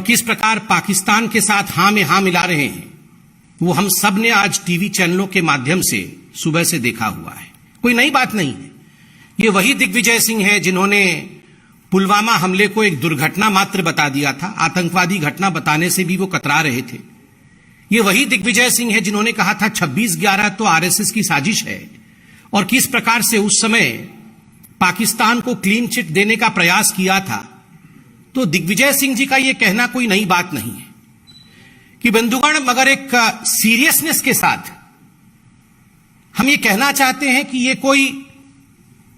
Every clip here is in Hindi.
किस प्रकार पाकिस्तान के साथ हां में हां मिला रहे हैं, वो हम सब ने आज टीवी चैनलों के माध्यम से सुबह से देखा हुआ है। कोई नई बात नहीं है। ये वही दिग्विजय सिंह है जिन्होंने पुलवामा हमले को एक दुर्घटना मात्र बता दिया था, आतंकवादी घटना बताने से भी वो कतरा रहे थे। ये वही दिग्विजय सिंह है जिन्होंने कहा था 26/11 तो आरएसएस की साजिश है, और किस प्रकार से उस समय पाकिस्तान को क्लीन चिट देने का प्रयास किया था। तो दिग्विजय सिंह जी का यह कहना कोई नई बात नहीं है कि बंधुगण, मगर एक सीरियसनेस के साथ हम ये कहना चाहते हैं कि ये कोई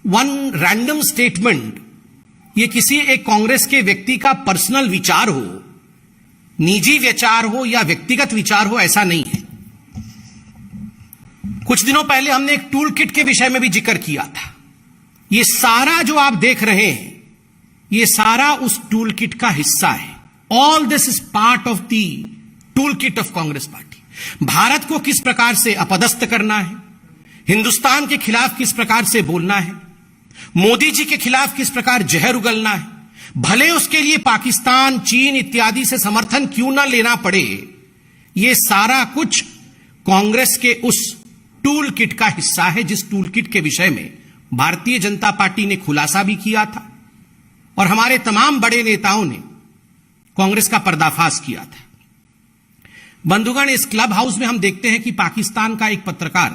वन रैंडम स्टेटमेंट, ये किसी एक कांग्रेस के व्यक्ति का पर्सनल विचार हो, निजी विचार हो या व्यक्तिगत विचार हो, ऐसा नहीं है। कुछ दिनों पहले हमने एक टूल किट के विषय में भी जिक्र किया था। ये सारा जो आप देख रहे हैं, ये सारा उस टूल किट का हिस्सा है। All this is part of the tool kit of Congress party. Bharat को किस प्रकार से अपदस्थ करना है, हिंदुस्तान के खिलाफ किस प्रकार से बोलना है, मोदी जी के खिलाफ किस प्रकार जहर उगलना है, भले उसके लिए पाकिस्तान, चीन इत्यादि से समर्थन क्यों ना लेना पड़े, यह सारा कुछ कांग्रेस के उस टूल किट का हिस्सा है, जिस टूल किट के विषय में भारतीय जनता पार्टी ने खुलासा भी किया था और हमारे तमाम बड़े नेताओं ने कांग्रेस का पर्दाफाश किया था। बंधुगण, इस क्लब हाउस में हम देखते हैं कि पाकिस्तान का एक पत्रकार,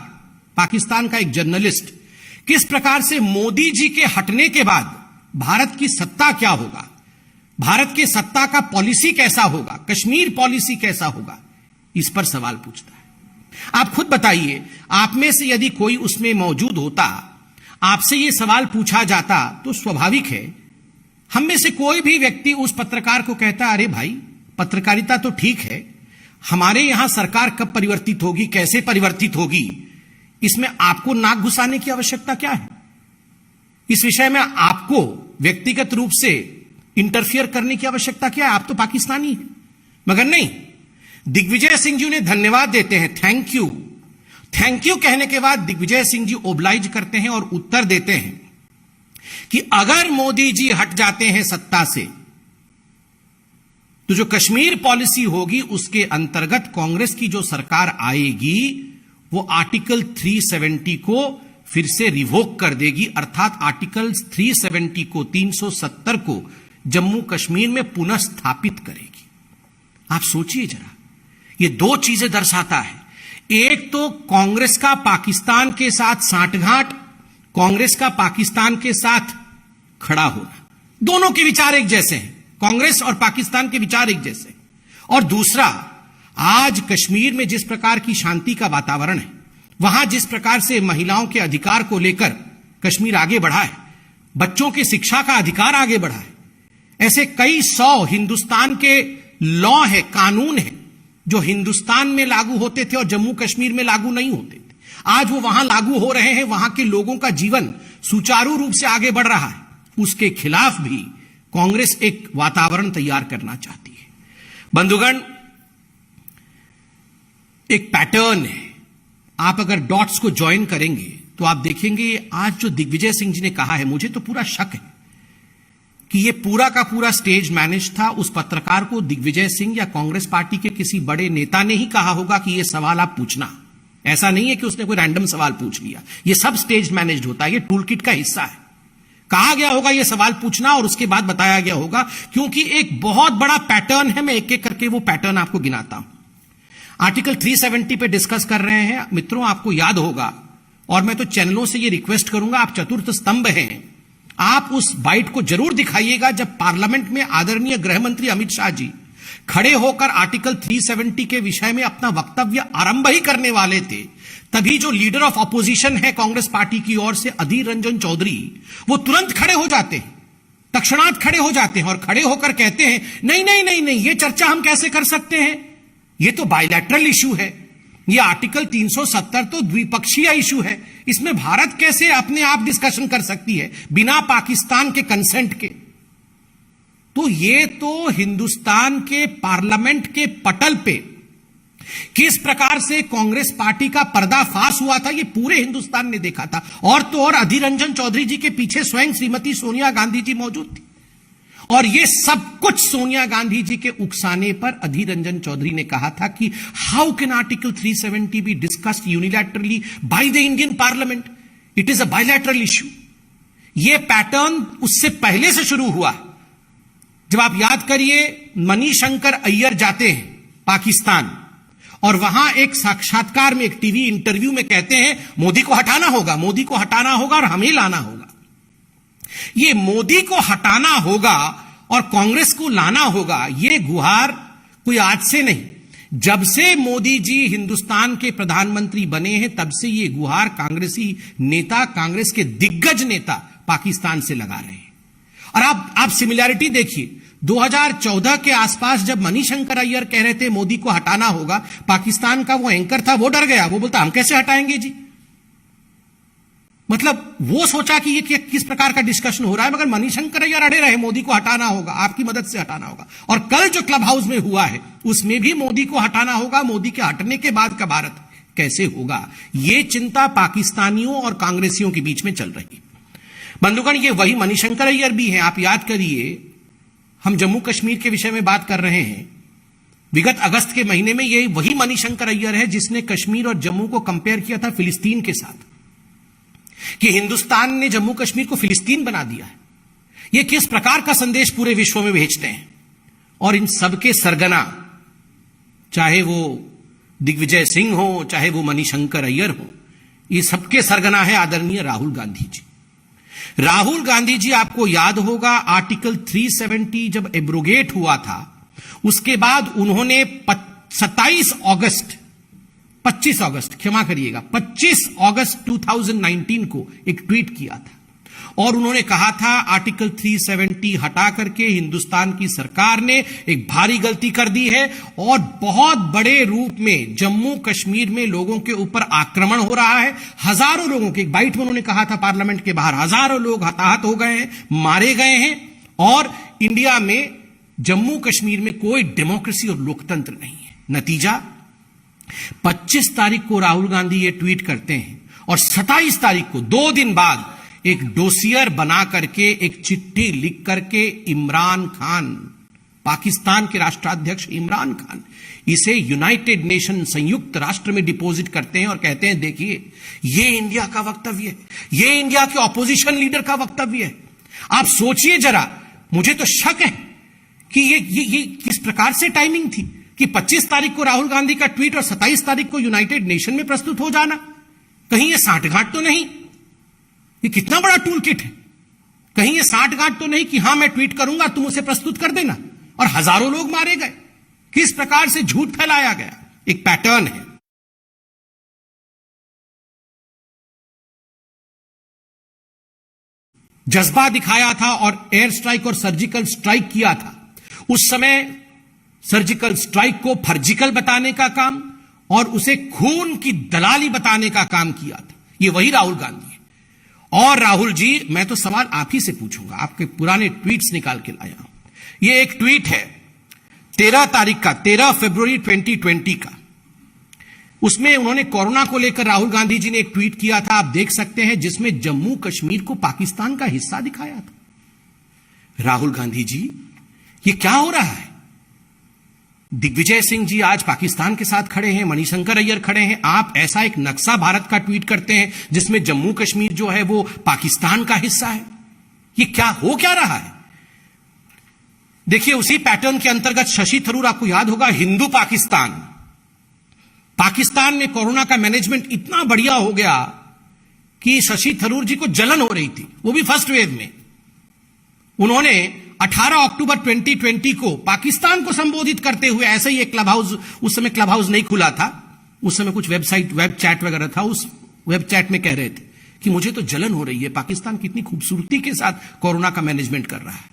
पाकिस्तान का एक जर्नलिस्ट किस प्रकार से मोदी जी के हटने के बाद भारत की सत्ता क्या होगा, भारत के सत्ता का पॉलिसी कैसा होगा, कश्मीर पॉलिसी कैसा होगा, इस पर सवाल पूछता है। आप खुद बताइए, आप में से यदि कोई उसमें मौजूद होता, आपसे यह सवाल पूछा जाता, तो स्वाभाविक है हम में से कोई भी व्यक्ति उस पत्रकार को कहता, अरे भाई पत्रकारिता तो ठीक है, हमारे यहां सरकार कब परिवर्तित होगी, कैसे परिवर्तित होगी, इसमें आपको नाक घुसाने की आवश्यकता क्या है, इस विषय में आपको व्यक्तिगत रूप से इंटरफियर करने की आवश्यकता क्या है, आप तो पाकिस्तानी हैं। मगर नहीं, दिग्विजय सिंह जी उन्हें धन्यवाद देते हैं, थैंक यू, थैंक यू कहने के बाद दिग्विजय सिंह जी ओब्लाइज करते हैं और उत्तर देते हैं कि अगर मोदी जी हट जाते हैं सत्ता से, तो जो कश्मीर पॉलिसी होगी उसके अंतर्गत कांग्रेस की जो सरकार आएगी वो आर्टिकल 370 को फिर से रिवोक कर देगी, अर्थात आर्टिकल 370 को, 370 को जम्मू कश्मीर में पुनः स्थापित करेगी। आप सोचिए जरा, ये दो चीजें दर्शाता है। एक तो कांग्रेस का पाकिस्तान के साथ सांठगांठ, कांग्रेस का पाकिस्तान के साथ खड़ा होना, दोनों के विचार एक जैसे हैं, कांग्रेस और पाकिस्तान के विचार एक जैसे। और दूसरा, आज कश्मीर में जिस प्रकार की शांति का वातावरण है, वहां जिस प्रकार से महिलाओं के अधिकार को लेकर कश्मीर आगे बढ़ा है, बच्चों की शिक्षा का अधिकार आगे बढ़ा है, ऐसे कई सौ हिंदुस्तान के लॉ है, कानून है, जो हिंदुस्तान में लागू होते थे और जम्मू कश्मीर में लागू नहीं होते थे, आज वो वहां लागू हो रहे हैं, वहां के लोगों का जीवन सुचारू रूप से आगे बढ़ रहा है। उसके खिलाफ भी कांग्रेस एक वातावरण तैयार करना चाहती है। बंधुगण, एक पैटर्न है, आप अगर डॉट्स को ज्वाइन करेंगे तो आप देखेंगे आज जो दिग्विजय सिंह जी ने कहा है, मुझे तो पूरा शक है कि यह पूरा का पूरा स्टेज मैनेज था। उस पत्रकार को दिग्विजय सिंह या कांग्रेस पार्टी के किसी बड़े नेता ने ही कहा होगा कि यह सवाल आप पूछना, ऐसा नहीं है कि उसने कोई रैंडम सवाल पूछ लिया, यह सब स्टेज मैनेज होता है, यह टूल किट का हिस्सा है। कहा गया होगा यह सवाल पूछना और उसके बाद बताया गया होगा, क्योंकि एक बहुत बड़ा पैटर्न है। मैं एक एक करके वो पैटर्न आपको गिनाता हूं। आर्टिकल 370 पे डिस्कस कर रहे हैं मित्रों, आपको याद होगा, और मैं तो चैनलों से ये रिक्वेस्ट करूंगा, आप चतुर्थ स्तंभ हैं, आप उस बाइट को जरूर दिखाइएगा जब पार्लियामेंट में आदरणीय गृह मंत्री अमित शाह जी खड़े होकर आर्टिकल 370 के विषय में अपना वक्तव्य आरंभ ही करने वाले थे, तभी जो लीडर ऑफ अपोजिशन है कांग्रेस पार्टी की ओर से अधीर रंजन चौधरी, वो तुरंत खड़े हो जाते हैं, तत्क्षणात खड़े हो जाते हैं और खड़े होकर कहते हैं, नहीं नहीं नहीं नहीं, ये चर्चा हम कैसे कर सकते हैं, ये तो बायलैटरल इशू है, ये आर्टिकल 370 तो द्विपक्षीय इशू है, इसमें भारत कैसे अपने आप डिस्कशन कर सकती है बिना पाकिस्तान के कंसेंट के। तो ये तो हिंदुस्तान के पार्लियामेंट के पटल पे किस प्रकार से कांग्रेस पार्टी का पर्दाफाश हुआ था, ये पूरे हिंदुस्तान ने देखा था। और तो और अधीर रंजन चौधरी जी के पीछे स्वयं श्रीमती सोनिया गांधी जी मौजूद थी और ये सब कुछ सोनिया गांधी जी के उकसाने पर अधीर रंजन चौधरी ने कहा था कि how can article 370 be discussed unilaterally by the Indian parliament, it is a bilateral issue. यह पैटर्न उससे पहले से शुरू हुआ। जब आप याद करिए, मणिशंकर अय्यर जाते हैं पाकिस्तान और वहां एक साक्षात्कार में, एक टीवी इंटरव्यू में कहते हैं मोदी को हटाना होगा, मोदी को हटाना होगा और हमें लाना होगा। ये मोदी को हटाना होगा और कांग्रेस को लाना होगा, ये गुहार कोई आज से नहीं, जब से मोदी जी हिंदुस्तान के प्रधानमंत्री बने हैं तब से ये गुहार कांग्रेसी नेता, कांग्रेस के दिग्गज नेता पाकिस्तान से लगा रहे हैं। और आप सिमिलैरिटी देखिए, 2014 के आसपास जब मणिशंकर अय्यर कह रहे थे मोदी को हटाना होगा, पाकिस्तान का वो एंकर था, वो डर गया, वो बोलता हम कैसे हटाएंगे जी। मतलब वो सोचा कि ये किस प्रकार का डिस्कशन हो रहा है, मगर मणिशंकर अय्यर अड़े रहे मोदी को हटाना होगा, आपकी मदद से हटाना होगा। और कल जो क्लब हाउस में हुआ है उसमें भी मोदी को हटाना होगा, मोदी के हटने के बाद का भारत कैसे होगा, ये चिंता पाकिस्तानियों और कांग्रेसियों के बीच में चल रही। बंधुगण, ये वही मणिशंकर अय्यर भी हैं। आप याद करिए, हम जम्मू कश्मीर के विषय में बात कर रहे हैं। विगत अगस्त के महीने में ये वही मणिशंकर अय्यर है जिसने कश्मीर और जम्मू को कंपेयर किया था फिलिस्तीन के साथ, कि हिंदुस्तान ने जम्मू कश्मीर को फिलिस्तीन बना दिया है। ये किस प्रकार का संदेश पूरे विश्व में भेजते हैं। और इन सबके सरगना, चाहे वो दिग्विजय सिंह हो, चाहे वो मणिशंकर अय्यर हो, ये सबके सरगना है आदरणीय राहुल गांधी जी। राहुल गांधी जी, आपको याद होगा, आर्टिकल 370 जब एब्रोगेट हुआ था, उसके बाद उन्होंने 25 अगस्त 2019 को एक ट्वीट किया था और उन्होंने कहा था आर्टिकल 370 हटा करके हिंदुस्तान की सरकार ने एक भारी गलती कर दी है और बहुत बड़े रूप में जम्मू कश्मीर में लोगों के ऊपर आक्रमण हो रहा है। हजारों लोगों के, एक बाइट में उन्होंने कहा था पार्लियामेंट के बाहर, हजारों लोग हताहत हो गए हैं, मारे गए हैं और इंडिया में जम्मू कश्मीर में कोई डेमोक्रेसी और लोकतंत्र नहीं है। नतीजा, 25 तारीख को राहुल गांधी ये ट्वीट करते हैं और 27 तारीख को, 2 दिन बाद, एक डोसियर बना करके, एक चिट्ठी लिख करके इमरान खान, पाकिस्तान के राष्ट्राध्यक्ष इमरान खान, इसे यूनाइटेड नेशन, संयुक्त राष्ट्र में डिपॉजिट करते हैं और कहते हैं देखिए ये इंडिया का वक्तव्य है, ये इंडिया के ऑपोजिशन लीडर का वक्तव्य है। आप सोचिए जरा, मुझे तो शक है कि ये किस प्रकार से टाइमिंग थी कि 25 तारीख को राहुल गांधी का ट्वीट और 27 तारीख को यूनाइटेड नेशन में प्रस्तुत हो जाना। कहीं ये साठगांठ तो नहीं? ये कितना बड़ा टूल किट है। कहीं ये साठगांठ तो नहीं कि हां मैं ट्वीट करूंगा तुम उसे प्रस्तुत कर देना, और हजारों लोग मारे गए। किस प्रकार से झूठ फैलाया गया, एक पैटर्न है। जज्बा दिखाया था और एयर स्ट्राइक और सर्जिकल स्ट्राइक किया था। उस समय सर्जिकल स्ट्राइक को फर्जिकल बताने का काम और उसे खून की दलाली बताने का काम किया था। ये वही राहुल गांधी है। और राहुल जी, मैं तो सवाल आप ही से पूछूंगा, आपके पुराने ट्वीट्स निकाल के लाया हूं। ये एक ट्वीट है 13 तारीख का, 13 फरवरी 2020 का। उसमें उन्होंने कोरोना को लेकर राहुल गांधी जी ने एक ट्वीट किया था, आप देख सकते हैं, जिसमें जम्मू कश्मीर को पाकिस्तान का हिस्सा दिखाया था। राहुल गांधी जी, ये क्या हो रहा है? दिग्विजय सिंह जी आज पाकिस्तान के साथ खड़े हैं, मणिशंकर अय्यर खड़े हैं, आप ऐसा एक नक्शा भारत का ट्वीट करते हैं जिसमें जम्मू कश्मीर जो है वो पाकिस्तान का हिस्सा है। ये क्या रहा है? देखिए, उसी पैटर्न के अंतर्गत शशि थरूर, आपको याद होगा, हिंदू पाकिस्तान में कोरोना का मैनेजमेंट इतना बढ़िया हो गया कि शशि थरूर जी को जलन हो रही थी, वो भी फर्स्ट वेव में। उन्होंने 18 अक्टूबर 2020 को पाकिस्तान को संबोधित करते हुए, ऐसे ही एक क्लब हाउस, उस समय क्लब हाउस नहीं खुला था, उस समय कुछ वेबसाइट, वेब चैट वगैरह था, उस वेब चैट में कह रहे थे कि मुझे तो जलन हो रही है, पाकिस्तान कितनी खूबसूरती के साथ कोरोना का मैनेजमेंट कर रहा है।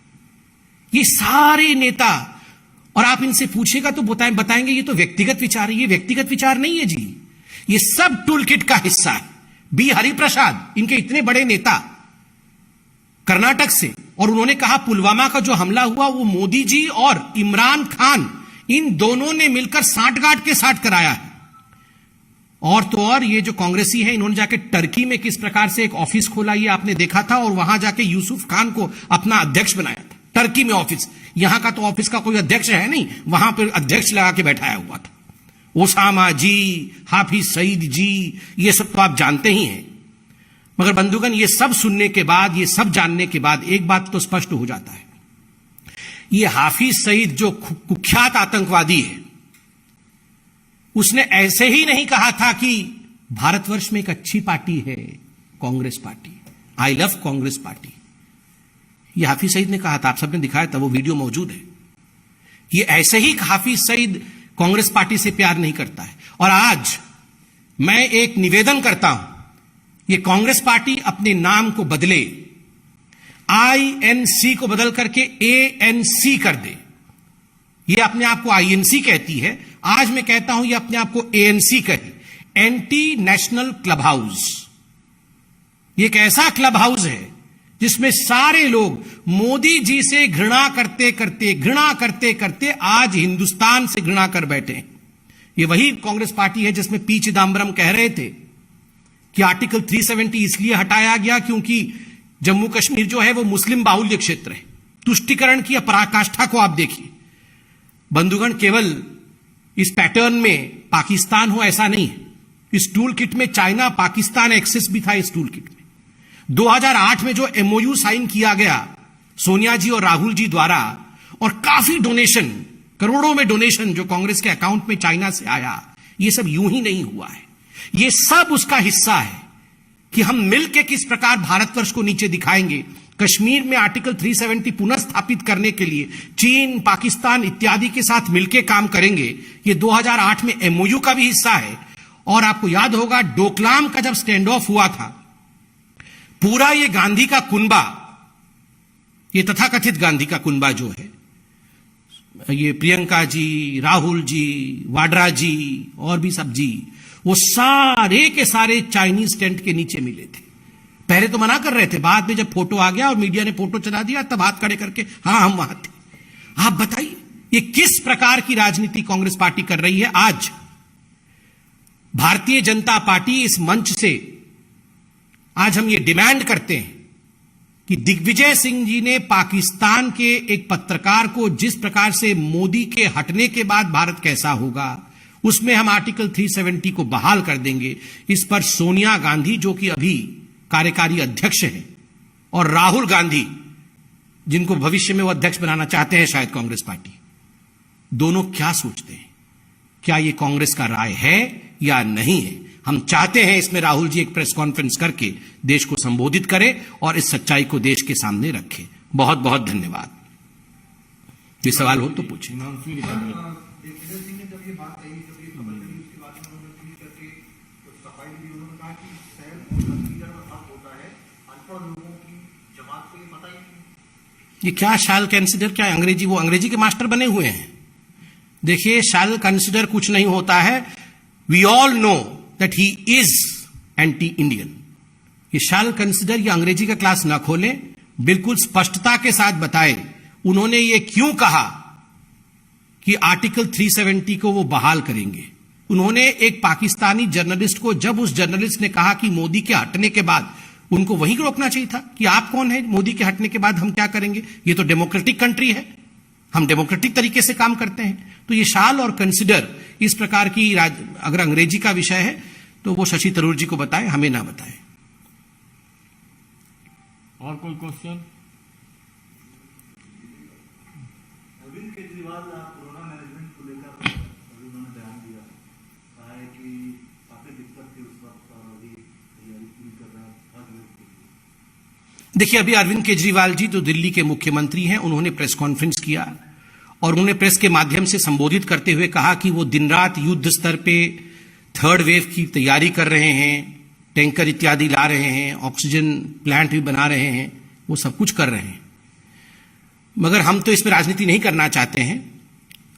ये सारे नेता, और आप इनसे पूछेगा तो बताएंगे ये तो व्यक्तिगत विचार है। ये व्यक्तिगत विचार नहीं है जी, ये सब टूलकिट का हिस्सा है। बी हरिप्रसाद, इनके इतने बड़े नेता, कर्नाटक से, और उन्होंने कहा पुलवामा का जो हमला हुआ वो मोदी जी और इमरान खान, इन दोनों ने मिलकर सांठगांठ के साथ कराया है। और तो और ये जो कांग्रेसी हैं, इन्होंने जाके टर्की में किस प्रकार से एक ऑफिस खोला, ये आपने देखा था, और वहां जाके यूसुफ खान को अपना अध्यक्ष बनाया था टर्की में ऑफिस, यहां का तो ऑफिस का कोई अध्यक्ष है नहीं, वहां पर अध्यक्ष लगा के बैठाया हुआ था। ओसामा जी, हाफिज सईद जी, ये सब तो आप जानते ही हैं। मगर बंधुगण, ये सब सुनने के बाद, ये सब जानने के बाद एक बात तो स्पष्ट हो जाता है, ये हाफिज सईद जो कुख्यात आतंकवादी है, उसने ऐसे ही नहीं कहा था कि भारतवर्ष में एक अच्छी पार्टी है Congress party, I love Congress party. ये हाफिज सईद ने कहा था, आप सबने दिखाया था, वो वीडियो मौजूद है। ये ऐसे ही हाफिज सईद कांग्रेस पार्टी से प्यार नहीं करता है। और आज मैं एक निवेदन करता हूं, ये कांग्रेस पार्टी अपने नाम को बदले, INC को बदल करके ANC कर दे। ये अपने आप को INC कहती है, आज मैं कहता हूं ये अपने आप को ANC कहे, एंटी नेशनल क्लब हाउस। ये एक ऐसा क्लब हाउस है जिसमें सारे लोग मोदी जी से घृणा करते करते आज हिंदुस्तान से घृणा कर बैठे हैं। ये वही कांग्रेस पार्टी है जिसमें पी चिदम्बरम कह रहे थे कि आर्टिकल 370 इसलिए हटाया गया क्योंकि जम्मू कश्मीर जो है वो मुस्लिम बाहुल्य क्षेत्र है। तुष्टिकरण की पराकाष्ठा को आप देखिए बंधुगण, केवल इस पैटर्न में पाकिस्तान हो ऐसा नहीं है। इस टूल किट में चाइना पाकिस्तान एक्सेस भी था। इस टूल किट में 2008 में जो MOU साइन किया गया सोनिया जी और राहुल जी द्वारा, और काफी डोनेशन, करोड़ों में डोनेशन जो कांग्रेस के अकाउंट में चाइना से आया, ये सब यूं ही नहीं हुआ है। ये सब उसका हिस्सा है कि हम मिलकर किस प्रकार भारतवर्ष को नीचे दिखाएंगे। कश्मीर में आर्टिकल 370 पुनः स्थापित करने के लिए चीन, पाकिस्तान इत्यादि के साथ मिलकर काम करेंगे। ये 2008 में MOU का भी हिस्सा है। और आपको याद होगा डोकलाम का जब स्टैंड ऑफ हुआ था, पूरा ये गांधी का कुनबा, ये तथाकथित गांधी का कुनबा जो है, ये प्रियंका जी, राहुल जी, वाड्रा जी और भी सब जी, वो सारे के सारे चाइनीज टेंट के नीचे मिले थे। पहले तो मना कर रहे थे, बाद में जब फोटो आ गया और मीडिया ने फोटो चला दिया तब हाथ खड़े करके हाँ हम वहां थे। आप बताइए ये किस प्रकार की राजनीति कांग्रेस पार्टी कर रही है। आज भारतीय जनता पार्टी इस मंच से आज हम ये डिमांड करते हैं कि दिग्विजय सिंह जी ने पाकिस्तान के एक पत्रकार को जिस प्रकार से मोदी के हटने के बाद भारत कैसा होगा, उसमें हम आर्टिकल 370 को बहाल कर देंगे। इस पर सोनिया गांधी जो कि अभी कार्यकारी अध्यक्ष हैं, और राहुल गांधी जिनको भविष्य में वो अध्यक्ष बनाना चाहते हैं शायद कांग्रेस पार्टी, दोनों क्या सोचते हैं? क्या ये कांग्रेस का राय है या नहीं है? हम चाहते हैं इसमें राहुल जी एक प्रेस कॉन्फ्रेंस करके देश को संबोधित करें और इस सच्चाई को देश के सामने रखें। बहुत बहुत धन्यवाद। ये सवाल हो तो पूछें। ये क्या शैल कंसिडर, क्या अंग्रेजी, वो अंग्रेजी के मास्टर बने हुए हैं। देखिए शैल कंसिडर कुछ नहीं होता है। We all know that he is anti Indian. ये शैल कंसिडर, ये अंग्रेजी का क्लास ना खोलें, बिल्कुल स्पष्टता के साथ बताएं उन्होंने ये क्यों कहा कि आर्टिकल 370 को वो बहाल करेंगे। उन्होंने एक पाकिस्तानी जर्नलिस्ट को, जब उस जर्नलिस्ट ने कहा कि मोदी के हटने के बाद, उनको वहीं रोकना चाहिए था कि आप कौन है, मोदी के हटने के बाद हम क्या करेंगे, ये तो डेमोक्रेटिक कंट्री है, हम डेमोक्रेटिक तरीके से काम करते हैं। तो ये शाल और कंसिडर इस प्रकार की अगर अंग्रेजी का विषय है तो वो शशि थरूर जी को बताएं, हमें ना बताएं। और कोई question? Arvind Kejriwal corona management को लेकर उन्होंने बयान दिया, कहा है कि काफी दिक्कत थी उस वक्त और अभी तैयारी पूरी कर रहे हैं। देखिए अभी अरविंद केजरीवाल जी जो दिल्ली के मुख्यमंत्री हैं, उन्होंने प्रेस कॉन्फ्रेंस किया और उन्होंने प्रेस के माध्यम से संबोधित करते हुए कहा कि वो दिन रात युद्ध स्तर पे थर्ड वेव की तैयारी कर रहे हैं, टैंकर इत्यादि ला रहे हैं, ऑक्सीजन प्लांट भी बना रहे हैं, वो सब कुछ कर रहे हैं। मगर हम तो इसमें राजनीति नहीं करना चाहते हैं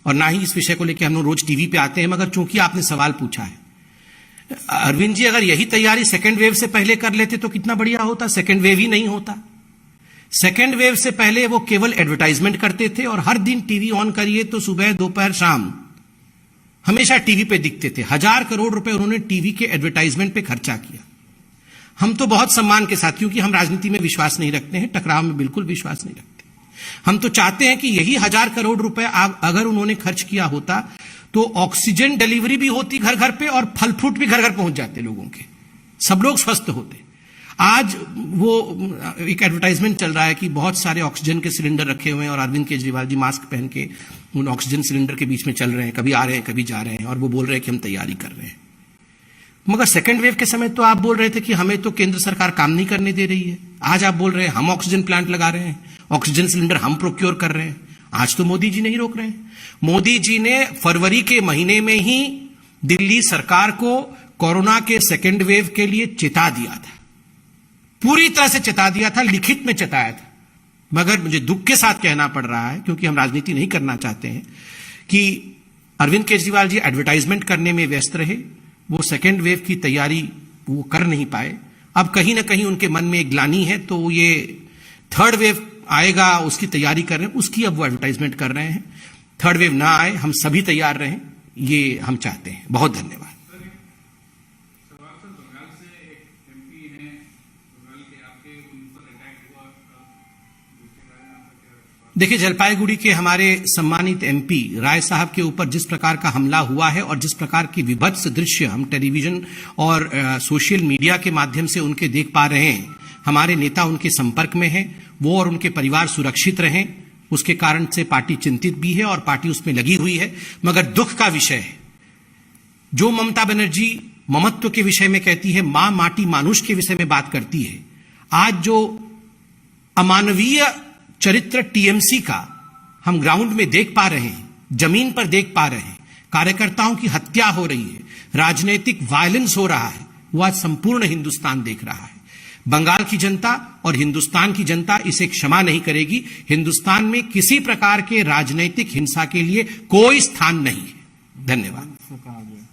और ना ही इस विषय को लेकर हम लोग रोज टीवी पे आते हैं। मगर चूंकि आपने सवाल पूछा है, अरविंद जी अगर यही तैयारी सेकेंड वेव से पहले कर लेते तो कितना बढ़िया होता। सेकेंड वेव ही नहीं होता। सेकेंड वेव से पहले वो केवल एडवर्टाइजमेंट करते थे और हर दिन टीवी ऑन करिए तो सुबह दोपहर शाम हमेशा टीवी पे दिखते थे। 1000 करोड़ रुपए उन्होंने टीवी के एडवर्टाइजमेंट पे खर्चा किया। हम तो बहुत सम्मान के साथ, क्योंकि हम राजनीति में विश्वास नहीं रखते हैं, टकराव में बिल्कुल विश्वास नहीं रखते, हम तो चाहते हैं कि यही 1000 करोड़ रुपए अगर उन्होंने खर्च किया होता तो ऑक्सीजन डिलीवरी भी होती घर घर पे और फल फ्रूट भी घर घर पहुंच जाते लोगों के, सब लोग स्वस्थ होते। आज वो एक एडवर्टाइजमेंट चल रहा है कि बहुत सारे ऑक्सीजन के सिलेंडर रखे हुए हैं और अरविंद केजरीवाल जी मास्क पहन के उन ऑक्सीजन सिलेंडर के बीच में चल रहे हैं, कभी आ रहे हैं कभी जा रहे हैं, और वो बोल रहे हैं कि हम तैयारी कर रहे हैं। मगर सेकेंड वेव के समय तो आप बोल रहे थे कि हमें तो केंद्र सरकार काम नहीं करने दे रही है। आज आप बोल रहे हैं हम ऑक्सीजन प्लांट लगा रहे हैं, ऑक्सीजन सिलेंडर हम प्रोक्योर कर रहे हैं। आज तो मोदी जी नहीं रोक रहे हैं। मोदी जी ने फरवरी के महीने में ही दिल्ली सरकार को कोरोना के सेकेंड वेव के लिए चेता दिया था, पूरी तरह से चेता दिया था, लिखित में चेताया था। मगर मुझे दुख के साथ कहना पड़ रहा है, क्योंकि हम राजनीति नहीं करना चाहते हैं, कि अरविंद केजरीवाल जी एडवर्टाइजमेंट करने में व्यस्त रहे, वो सेकेंड वेव की तैयारी वो कर नहीं पाए। अब कहीं ना कहीं उनके मन में एक ग्लानि है, तो ये थर्ड वेव आएगा उसकी तैयारी कर रहे हैं, उसकी अब वो एडवर्टाइजमेंट कर रहे हैं। थर्ड वेव ना आए, हम सभी तैयार रहें, ये हम चाहते हैं। बहुत धन्यवाद। देखिए, जलपाईगुड़ी के हमारे सम्मानित एमपी राय साहब के ऊपर जिस प्रकार का हमला हुआ है और जिस प्रकार की विभत्स दृश्य हम टेलीविजन और सोशल मीडिया के माध्यम से उनके देख पा रहे हैं, हमारे नेता उनके संपर्क में हैं, वो और उनके परिवार सुरक्षित रहें, उसके कारण से पार्टी चिंतित भी है और पार्टी उसमें लगी हुई है। मगर दुख का विषय है, जो ममता बनर्जी ममत्व के विषय में कहती है, मां माटी मानुष के विषय में बात करती है, आज जो अमानवीय चरित्र टीएमसी का हम ग्राउंड में देख पा रहे हैं, जमीन पर देख पा रहे हैं, कार्यकर्ताओं की हत्या हो रही है, राजनीतिक वायलेंस हो रहा है, वो आज संपूर्ण हिंदुस्तान देख रहा है। बंगाल की जनता और हिंदुस्तान की जनता इसे क्षमा नहीं करेगी। हिंदुस्तान में किसी प्रकार के राजनीतिक हिंसा के लिए कोई स्थान नहीं है। धन्यवाद। कहा गया,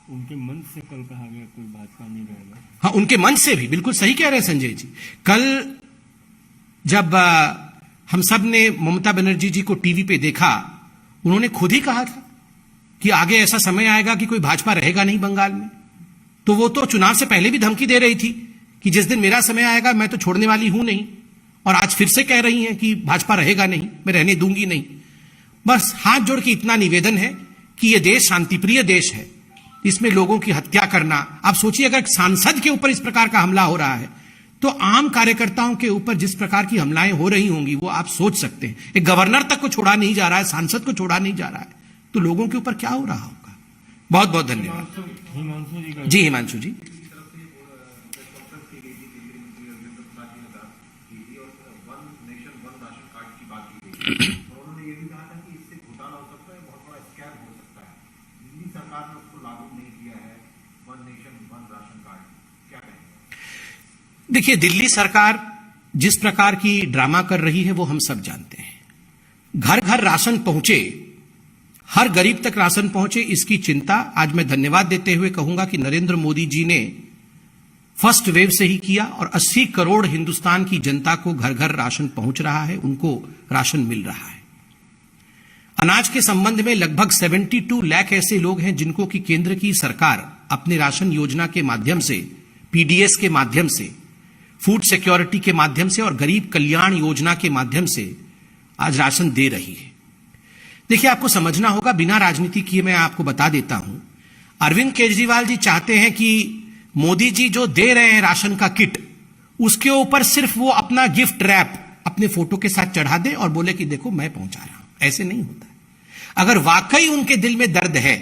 उनके मन से कल कहा गया कोई भाजपा नहीं रहेगा। हाँ, उनके मन से भी बिल्कुल सही कह रहे हैं संजय जी। कल जब हम सब ने ममता बनर्जी जी को टीवी पे देखा, उन्होंने खुद ही कहा था कि आगे ऐसा समय आएगा कि कोई भाजपा रहेगा नहीं बंगाल में। तो वो तो चुनाव से पहले भी धमकी दे रही थी कि जिस दिन मेरा समय आएगा मैं तो छोड़ने वाली हूं नहीं, और आज फिर से कह रही हैं कि भाजपा रहेगा नहीं, मैं रहने दूंगी नहीं। बस हाथ जोड़ के इतना निवेदन है कि यह देश शांतिप्रिय देश है, इसमें लोगों की हत्या करना, आप सोचिए अगर सांसद के ऊपर इस प्रकार का हमला हो रहा है तो आम कार्यकर्ताओं के ऊपर जिस प्रकार की हमलाएं हो रही होंगी वो आप सोच सकते हैं। एक गवर्नर तक को छोड़ा नहीं जा रहा है, सांसद को छोड़ा नहीं जा रहा है, तो लोगों के ऊपर क्या हो रहा होगा। बहुत बहुत धन्यवाद। जी हिमांशु जी। उन्होंने ये भी कहा था कि इससे घोटाला हो सकता है, बहुत बड़ा स्कैम हो सकता है। दिल्ली सरकार ने उसको लागू नहीं किया है, one nation one ration card, क्या कहेंगे? देखिए, दिल्ली सरकार जिस प्रकार की ड्रामा कर रही है वो हम सब जानते हैं। घर घर राशन पहुंचे, हर गरीब तक राशन पहुंचे, इसकी चिंता आज मैं धन्यवाद देते हुए कहूंगा कि नरेंद्र मोदी जी ने फर्स्ट वेव से ही किया और 80 करोड़ हिंदुस्तान की जनता को घर घर राशन पहुंच रहा है, उनको राशन मिल रहा है। अनाज के संबंध में लगभग 72 लाख ऐसे लोग हैं जिनको कि केंद्र की सरकार अपने राशन योजना के माध्यम से, पीडीएस के माध्यम से, फूड सिक्योरिटी के माध्यम से और गरीब कल्याण योजना के माध्यम से आज राशन दे रही है। देखिए, आपको समझना होगा, बिना राजनीति किए मैं आपको बता देता हूं, अरविंद केजरीवाल जी चाहते हैं कि मोदी जी जो दे रहे हैं राशन का किट, उसके ऊपर सिर्फ वो अपना गिफ्ट रैप अपने फोटो के साथ चढ़ा दे और बोले कि देखो मैं पहुंचा रहा हूं। ऐसे नहीं होता। अगर वाकई उनके दिल में दर्द है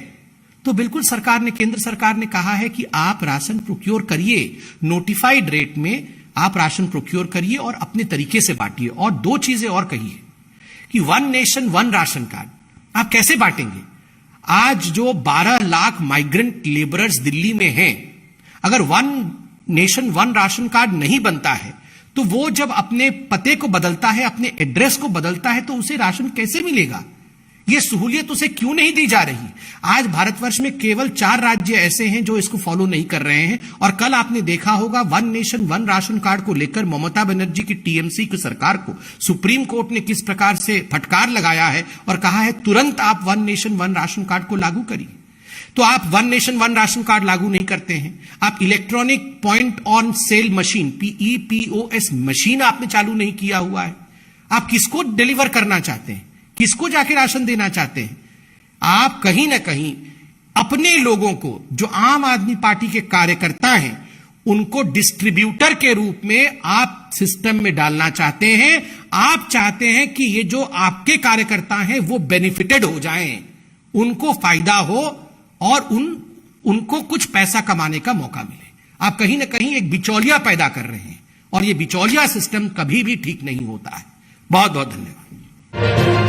तो बिल्कुल सरकार ने, केंद्र सरकार ने कहा है कि आप राशन प्रोक्योर करिए, नोटिफाइड रेट में आप राशन प्रोक्योर करिए और अपने तरीके से बांटिए। और दो चीजें और कही है कि one nation one ration card आप कैसे बांटेंगे। आज जो 12 लाख माइग्रेंट लेबरर्स दिल्ली में हैं, अगर one nation one ration card नहीं बनता है तो वो जब अपने पते को बदलता है, अपने एड्रेस को बदलता है, तो उसे राशन कैसे मिलेगा। ये सहूलियत उसे क्यों नहीं दी जा रही। आज भारतवर्ष में केवल 4 राज्य ऐसे हैं जो इसको फॉलो नहीं कर रहे हैं। और कल आपने देखा होगा one nation one ration card को लेकर ममता बनर्जी की टीएमसी की सरकार को सुप्रीम कोर्ट ने किस प्रकार से फटकार लगाया है और कहा है तुरंत आप one nation one ration card को लागू करिए। तो आप one nation one ration card लागू नहीं करते हैं, आप electronic point on sale machine, PEPOS machine आपने चालू नहीं किया हुआ है। आप किसको डिलीवर करना चाहते हैं? किसको जाके राशन देना चाहते हैं? आप कहीं ना कहीं अपने लोगों को, जो आम आदमी पार्टी के कार्यकर्ता हैं, उनको डिस्ट्रीब्यूटर के रूप में आप सिस्टम में डालना चाहते हैं। आप चाहते हैं कि ये जो आपके कार्यकर्ता हैं वो बेनिफिटेड हो जाएं, उनको फायदा हो और उनको कुछ पैसा कमाने का मौका मिले। आप कहीं ना कहीं एक बिचौलिया पैदा कर रहे हैं और ये बिचौलिया सिस्टम कभी भी ठीक नहीं होता है। बहुत बहुत धन्यवाद।